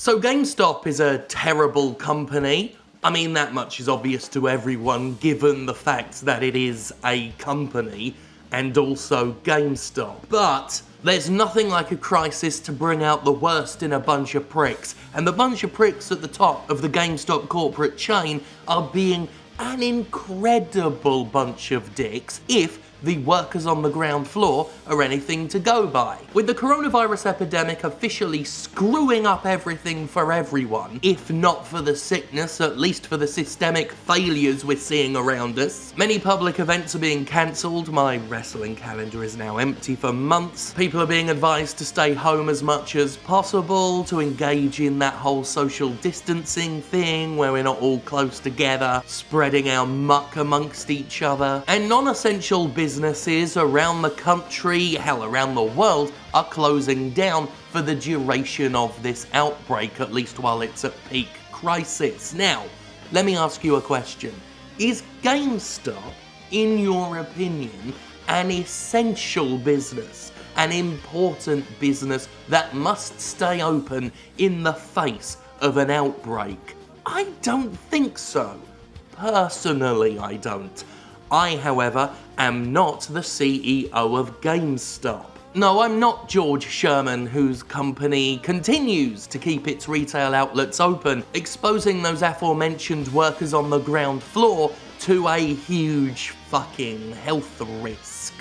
So GameStop is a terrible company. I mean, that much is obvious to everyone, given the fact that it is a company, and also GameStop. But there's nothing like a crisis to bring out the worst in a bunch of pricks, and the bunch of pricks at the top of the GameStop corporate chain are being an incredible bunch of dicks if the workers on the ground floor are anything to go by. With the coronavirus epidemic officially screwing up everything for everyone, if not for the sickness, at least for the systemic failures we're seeing around us. Many public events are being cancelled, my wrestling calendar is now empty for months. People are being advised to stay home as much as possible, to engage in that whole social distancing thing where we're not all close together, spreading our muck amongst each other. And non-essential businesses around the country, hell, around the world, are closing down for the duration of this outbreak, at least while it's at peak crisis. Now, let me ask you a question. Is GameStop, in your opinion, an essential business, an important business that must stay open in the face of an outbreak? I don't think so. Personally, I don't. I, however, am not the CEO of GameStop. No, I'm not George Sherman, whose company continues to keep its retail outlets open, exposing those aforementioned workers on the ground floor to a huge fucking health risk.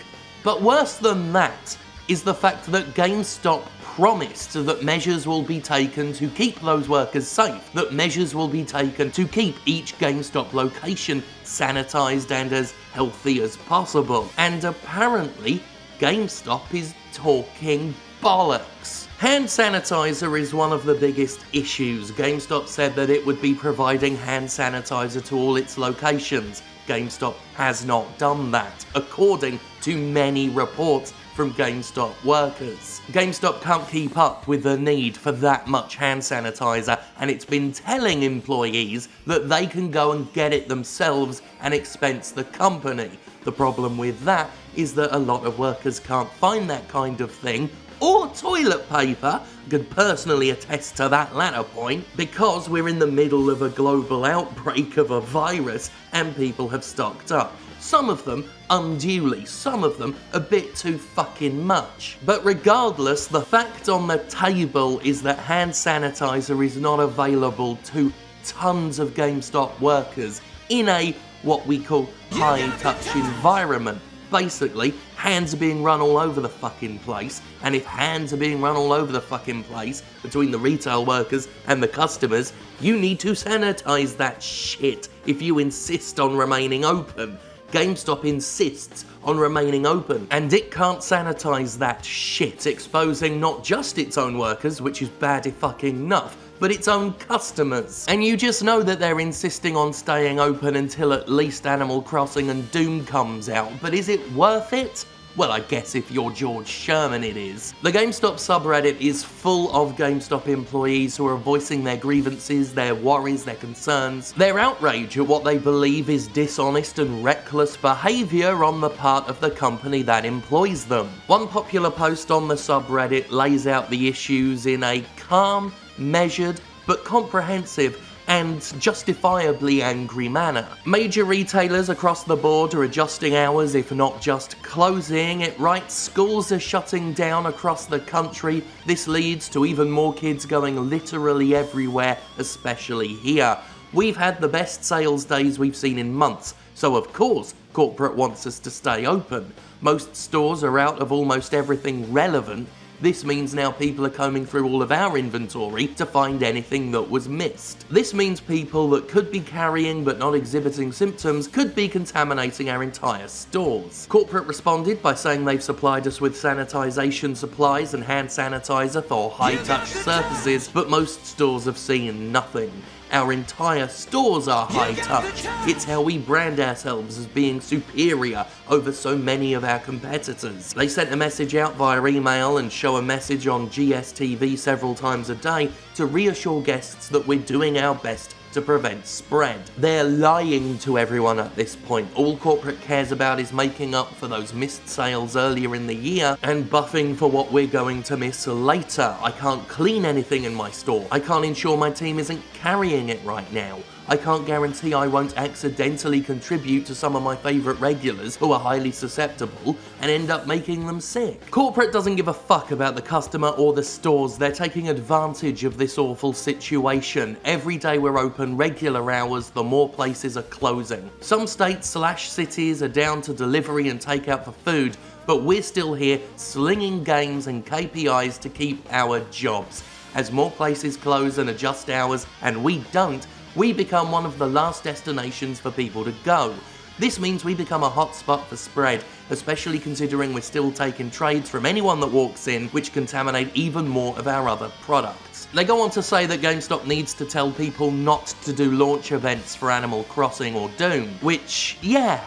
But worse than that is the fact that GameStop promised that measures will be taken to keep those workers safe, that measures will be taken to keep each GameStop location sanitized and as healthy as possible. And apparently, GameStop is talking bollocks. Hand sanitizer is one of the biggest issues. GameStop said that it would be providing hand sanitizer to all its locations. GameStop has not done that, according to many reports from GameStop workers. GameStop can't keep up with the need for that much hand sanitizer, and it's been telling employees that they can go and get it themselves and expense the company. The problem with that is that a lot of workers can't find that kind of thing, or toilet paper. I could personally attest to that latter point, because we're in the middle of a global outbreak of a virus and people have stocked up. Some of them unduly, some of them a bit too fucking much. But regardless, the fact on the table is that hand sanitizer is not available to tons of GameStop workers in a, what we call, high-touch environment. Basically, hands are being run all over the fucking place, and if hands are being run all over the fucking place between the retail workers and the customers, you need to sanitize that shit if you insist on remaining open. GameStop insists on remaining open, and it can't sanitize that shit, exposing not just its own workers, which is bad fucking enough, but its own customers. And you just know that they're insisting on staying open until at least Animal Crossing and Doom comes out, but is it worth it? Well, I guess if you're George Sherman it is. The GameStop subreddit is full of GameStop employees who are voicing their grievances, their worries, their concerns, their outrage at what they believe is dishonest and reckless behaviour on the part of the company that employs them. One popular post on the subreddit lays out the issues in a calm, measured, but comprehensive and justifiably angry manner. Major retailers across the board are adjusting hours, if not just closing. It writes, schools are shutting down across the country. This leads to even more kids going literally everywhere, especially here. We've had the best sales days we've seen in months, so of course corporate wants us to stay open. Most stores are out of almost everything relevant. This means now people are combing through all of our inventory to find anything that was missed. This means people that could be carrying but not exhibiting symptoms could be contaminating our entire stores. Corporate responded by saying they've supplied us with sanitization supplies and hand sanitizer for high-touch surfaces, but most stores have seen nothing. Our entire stores are high touch. It's how we brand ourselves as being superior over so many of our competitors. They sent a message out via email and show a message on GSTV several times a day to reassure guests that we're doing our best to prevent spread. They're lying to everyone at this point. All corporate cares about is making up for those missed sales earlier in the year and buffing for what we're going to miss later. I can't clean anything in my store. I can't ensure my team isn't carrying it right now. I can't guarantee I won't accidentally contribute to some of my favourite regulars who are highly susceptible and end up making them sick. Corporate doesn't give a fuck about the customer or the stores. They're taking advantage of this awful situation. Every day we're open regular hours, the more places are closing. Some states/cities are down to delivery and takeout for food, but we're still here slinging games and KPIs to keep our jobs. As more places close and adjust hours, and we don't, we become one of the last destinations for people to go. This means we become a hotspot for spread, especially considering we're still taking trades from anyone that walks in, which contaminate even more of our other products. They go on to say that GameStop needs to tell people not to do launch events for Animal Crossing or Doom, which, yeah,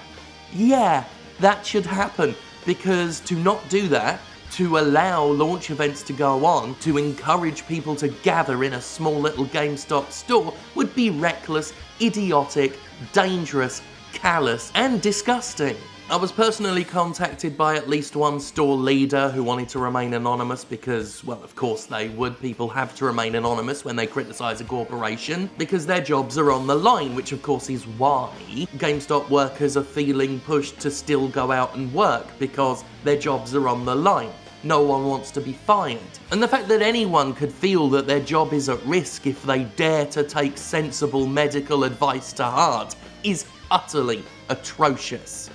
that should happen, because to not do that, to allow launch events to go on, to encourage people to gather in a small little GameStop store would be reckless, idiotic, dangerous, callous, and disgusting. I was personally contacted by at least one store leader who wanted to remain anonymous because, well, of course they would. People have to remain anonymous when they criticise a corporation because their jobs are on the line, which of course is why GameStop workers are feeling pushed to still go out and work because their jobs are on the line. No one wants to be fired. And the fact that anyone could feel that their job is at risk if they dare to take sensible medical advice to heart is utterly atrocious.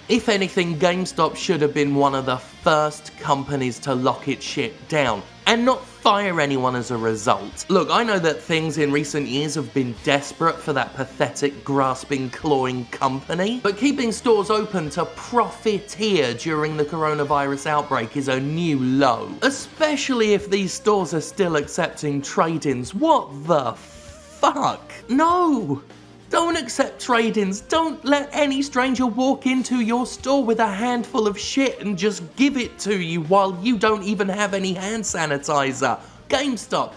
If anything, GameStop should have been one of the first companies to lock its shit down, and not fire anyone as a result. Look, I know that things in recent years have been desperate for that pathetic, grasping, clawing company, but keeping stores open to profiteer during the coronavirus outbreak is a new low. Especially if these stores are still accepting trade-ins. What the fuck? No! Don't accept trade-ins. Don't let any stranger walk into your store with a handful of shit and just give it to you while you don't even have any hand sanitizer. GameStop,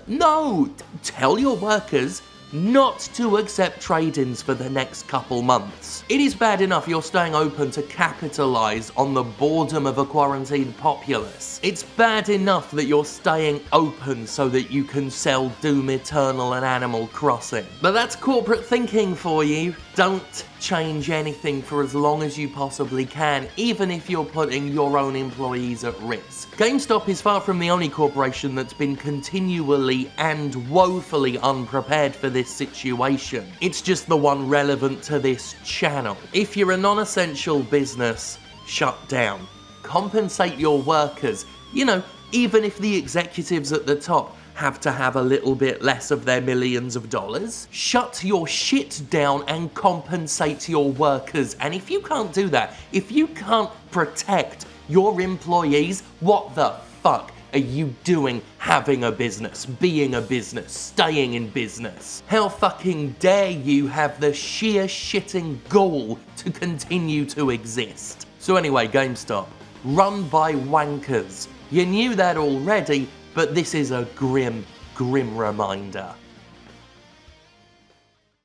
no! Tell your workers not to accept trade-ins for the next couple months. It is bad enough you're staying open to capitalise on the boredom of a quarantined populace. It's bad enough that you're staying open so that you can sell Doom Eternal and Animal Crossing. But that's corporate thinking for you. Don't change anything for as long as you possibly can, even if you're putting your own employees at risk. GameStop is far from the only corporation that's been continually and woefully unprepared for this situation. It's just the one relevant to this channel. If you're a non-essential business, shut down. Compensate your workers. You know, even if the executives at the top have to have a little bit less of their millions of dollars, shut your shit down and compensate your workers. And if you can't do that, if you can't protect your employees, what the fuck are you doing having a business, being a business, staying in business? How fucking dare you have the sheer shitting gall to continue to exist? So anyway, GameStop, run by wankers. You knew that already, but this is a grim, grim reminder.